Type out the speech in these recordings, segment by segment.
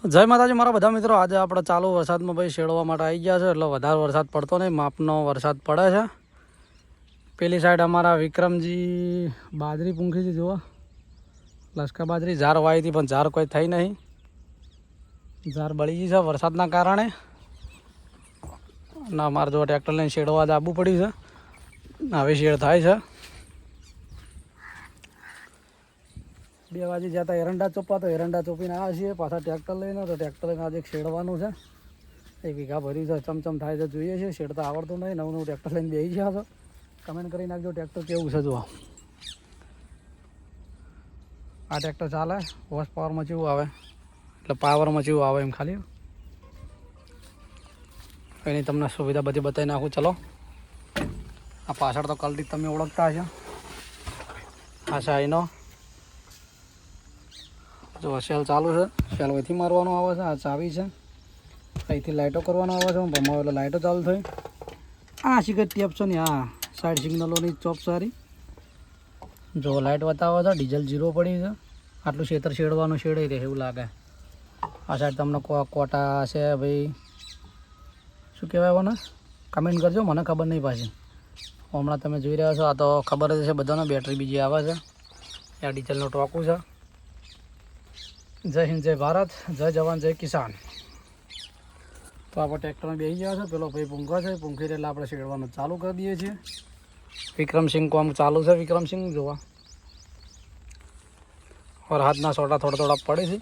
જય માતાજી મારા બધા મિત્રો, આજે આપણે ચાલુ વરસાદમાં ભાઈ શેડવા માટે આવી ગયા છે. એટલે વધારે વરસાદ પડતો નહીં, માપનો વરસાદ પડે છે. પેલી સાઈડ અમારા વિક્રમજી બાજરી પૂંખી હતી, જુઓ લશ્કા બાજરી ઝાર વાવી હતી, પણ ઝાર કોઈ થઈ નહીં. ઝાર બળી ગઈ છે વરસાદના કારણે. અને અમારે જો ટ્રેક્ટર લઈને શેડવા જ આવવું પડ્યું છે. હવે શેડ થાય છે. 2 વાગે જતા એરંડા ચોપવા, તો એરંડા ચોપીને આવ્યા છીએ પાછા ટ્રેક્ટર લઈને. તો ટ્રેક્ટર લઈને આજે શેડવાનું છે. 1 વીઘા ભર્યું છે, ચમચમ થાય છે, જોઈએ છે. શેડતા આવડતું નહીં, નવું ટ્રેક્ટર લઈને બેસી ગયા છો. કમેન્ટ કરી નાખજો ટ્રેક્ટર કેવું છે. જુઓ આ ટ્રેક્ટર ચાલે, હોર્સ પાવરમાં કેવું આવે, એટલે પાવરમાં કેવું આવે એમ ખાલી એની તમને સુવિધા બધી બતાવી નાખું. ચલો, આ પાછળ તો કલટી તમે ઓળખતા હશો. આ શાહીનો જો સેલ ચાલુ છે. સેલ અહીંથી મારવાનો આવે છે. આ ચાવી છે, અહીંથી લાઇટો કરવાનો આવે છે. હું ભમાવો એટલે લાઇટો ચાલુ થઈ. આ સિગરેટ ટેપ છે ને, આ સાઈડ સિગ્નલોની ચોપ સારી જો લાઇટ બતાવે છે. ડીઝલ 0 પડી છે. આટલું ખેતર શેડવાનું શેડાઈ રહે એવું લાગે. આ સાઈડ તમને કોટા છે ભાઈ, શું કહેવાય મને કમેન્ટ કરજો, મને ખબર નહીં પાછી. હમણાં તમે જોઈ રહ્યા છો, આ તો ખબર જ છે બધાને. બેટરી બીજી આવે છે. આ ડીઝલનું ટોકું છે. જય હિન્દ, જય ભારત, જય જવાન, જય કિસાન. તો આપણે ટ્રેક્ટરમાં બેસી ગયા છે. પેલો ભાઈ પૂંખો છે, પૂંખી એટલે આપણે શેડવાનું ચાલુ કરી દઈએ છીએ. વિક્રમસિંહ કોમ ચાલુ છે. વિક્રમસિંહ જોવા ઓર હાથના સોટા થોડા થોડા પડે છે.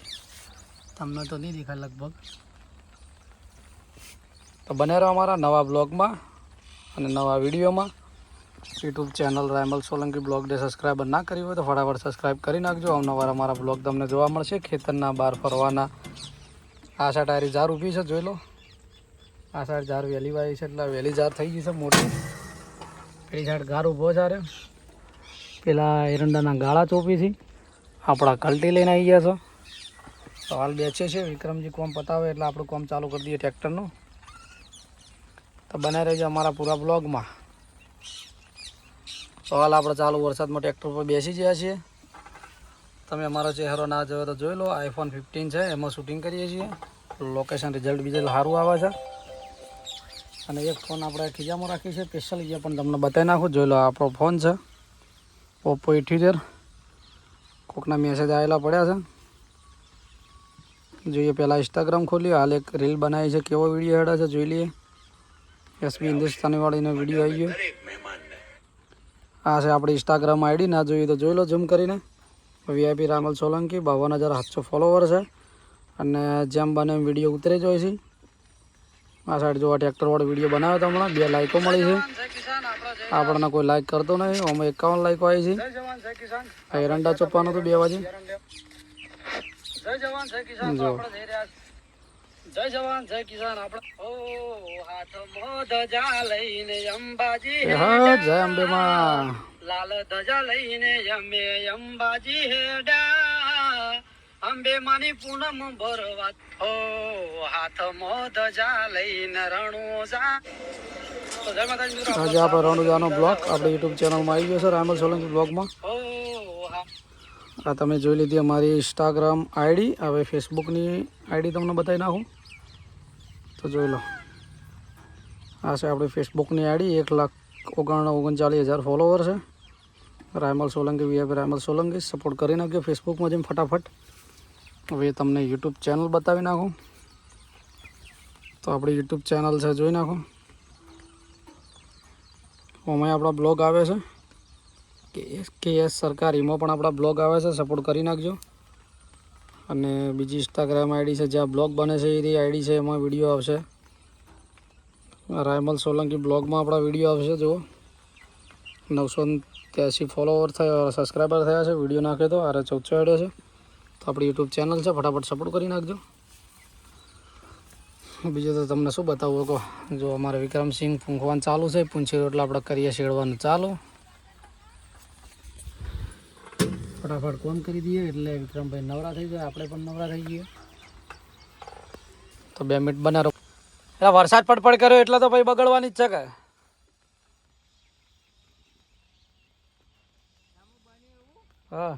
તમને તો નહીં દેખાય લગભગ. તો બને રહો અમારા નવા બ્લોગમાં અને નવા વિડીયોમાં. YouTube channel Raymal Solanki blog ડે સબસ્ક્રાઈબર ના કરી હોય તો ફટાફટ સબસ્ક્રાઈબ કરી નાખજો. અવનવાર અમારા બ્લોગ તમને જોવા મળશે. ખેતરના બહાર ફરવાના. આ સાઈડ આરી ઝાર ઊભી છે, જોઈ લો. આ સાઈડ ઝાર વહેલી વાવી છે, એટલે વહેલી ઝાર થઈ ગઈ છે મોટી. પેલી સાઈડ ગાર ઊભો છે. રે પેલા એરંડાના ગાળા ચોપી છે. આપણા કલટી લઈને આવી ગયા છો. તો હાલ બેસીએ છીએ. વિક્રમજી કોમ પતાવે એટલે આપણું કોમ ચાલુ કરી દઈએ ટ્રેક્ટરનું. તો બનાવી રહેજો અમારા પૂરા બ્લોગમાં. તો હાલ આપણે ચાલુ વરસાદમાં ટ્રેક્ટર પર બેસી ગયા છીએ. તમે અમારો ચહેરો ના જોયો તો જોઈ લો. iPhone 15 છે, એમાં શૂટિંગ કરીએ છીએ. લોકેશન રિઝલ્ટ બીજલ સારું આવે છે. અને એક ફોન આપણે ખીજામાં રાખી છે સ્પેશિયલ, એ પણ તમને બતાવી નાખું. જોઈ લો, આપણો ફોન છે Oppo 78. કોકના મેસેજ આવેલા પડ્યા છે. જોઈએ પહેલાં ઇન્સ્ટાગ્રામ ખોલીએ. હાલ એક રીલ બનાવી છે, કેવો વિડીયો હેડા છે જોઈ લઈએ. SB હિન્દુસ્તાનીવાળીનો વિડીયો આવી ગયો. આ છે આપણી ઇન્સ્ટાગ્રામ આઈડી. ના જોઈએ તો જોઈ લો ઝૂમ કરીને. VIP રાયમલ સોલંકી 52,700 ફોલોવર છે. અને જેમ બને એમ વિડીયો ઉતરી જાય છે. આ સાઈડ જોવા ટ્રેક્ટરવાળો વિડીયો બનાવ્યો તો હમણાં 2 લાઇકો મળી છે. આપણને કોઈ લાઇક કરતો નહીં. આમાં 51 લાઇકો આવી છે. એરંડા ચોપવાનું હતું 2 વાગે. જય જવાન જય કિસાન. જય જવાન જય કિસાન. આપણે ઓ હાથમાં ધજા લઈને અંબાજી, હા જય અંબે માં. લાલ ધજા લઈને અમે અંબાજી હેડા. અંબે માની પૂનમ ભરવા ઓ હાથમાં ધજા લઈને રણુજા. આજે આપણે રણુજાનો બ્લોગ આપણે યુટ્યુબ ચેનલમાં આવી ગયો છે, રાયમલ સોલંકી બ્લોગમાં. આ તમે જોઈ લીધી અમારી ઇન્સ્ટાગ્રામ આઈડી. હવે ફેસબુકની આઈડી તમને બતાવી નાખું. તો જોઈ લો, આ છે આપણી ફેસબુકની આઈડી. 1,39,000 ફોલોવર છે. રાયમલ સોલંકી, VIP રાયમલ સોલંકી. સપોર્ટ કરી નાખજો ફેસબુકમાં જેમ ફટાફટ. હવે તમને યુટ્યુબ ચેનલ બતાવી નાખું. તો આપણી યુટ્યુબ ચેનલ છે, જોઈ નાખો. આમાં આપણા બ્લોગ આવે છે KS સરકાર, એમાં પણ આપણા બ્લોગ આવે છે. સપોર્ટ કરી નાખજો. અને બીજી ઇન્સ્ટાગ્રામ આઈડી છે, જ્યાં બ્લોગ બને છે એ આઈડી છે, એમાં વિડીયો આવશે. રાયમલ સોલંકી બ્લોગમાં આપણા વિડીયો આવશે. જુઓ 983 ફોલોવર થયા, સબસ્ક્રાઈબર થયા છે. વિડીયો નાખે તો આરે 1400 આઈડિયો છે. તો આપણી યુટ્યુબ ચેનલ છે, ફટાફટ સપોર્ટ કરી નાખજો. બીજું તો તમને શું બતાવું કહો. જો અમારે વિક્રમસિંહ પૂંખવાનું ચાલુ છે. પૂંછી રોટલા આપણે કરીએ શેડવાનું ચાલુ. ફટાફટ કોમ કરી દઈએ એટલે વિક્રમભાઈ નવરા થઈ જાય, આપણે પણ નવરા થઈ જઈએ. તો 2 મિનિટ બનાવો. એટલે વરસાદ પડપડ કર્યો એટલે તો ભાઈ બગડવાની જ છે કે. હા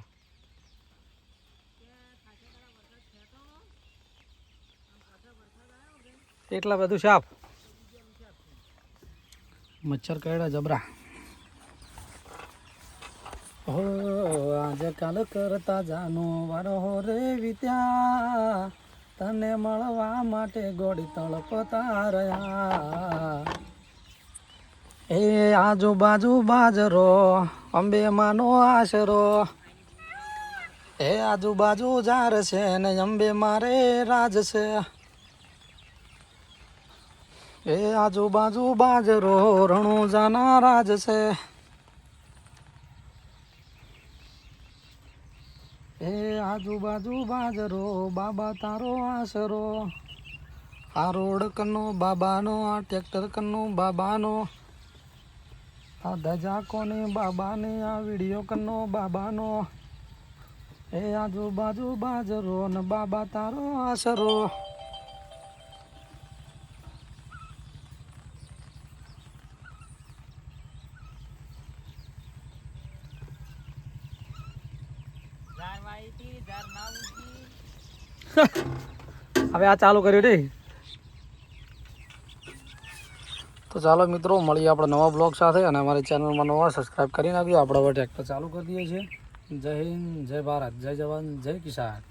એટલા બધું સાફ મચ્છર કરડા જબરા હો આજે કાલ કરતા જાનો વારો રે વિત્યા તને મળવા માટે ગોળી તળપતા રહ્યા એ આજુબાજુ બાજરો અંબે માનો આશરો એ આજુબાજુ ઝાર છે ને અંબે મારે રાજ છે એ આજુબાજુ બાજરો રણુજાના રાજ છે એ આજુબાજુ બાજરો બાબા તારો આશરો આ રોડ કનો બાબાનો આ ટ્રેક્ટર કનો બાબાનો આ ધજા કોને બાબાને આ વિડીયો કનો બાબાનો એ આજુબાજુ બાજરો ને બાબા તારો આશરો હવે આ ચાલુ કર્યું રે તો ચાલો મિત્રો મળીએ આપણે નવા બ્લોગ સાથે અને અમારી ચેનલમાં નવા સબસ્ક્રાઈબ કરી નાખ્યો આપણે હવે ટ્રેક્ટર ચાલુ કરી દઈએ છીએ જય હિન્દ જય ભારત જય જવાન જય કિસાન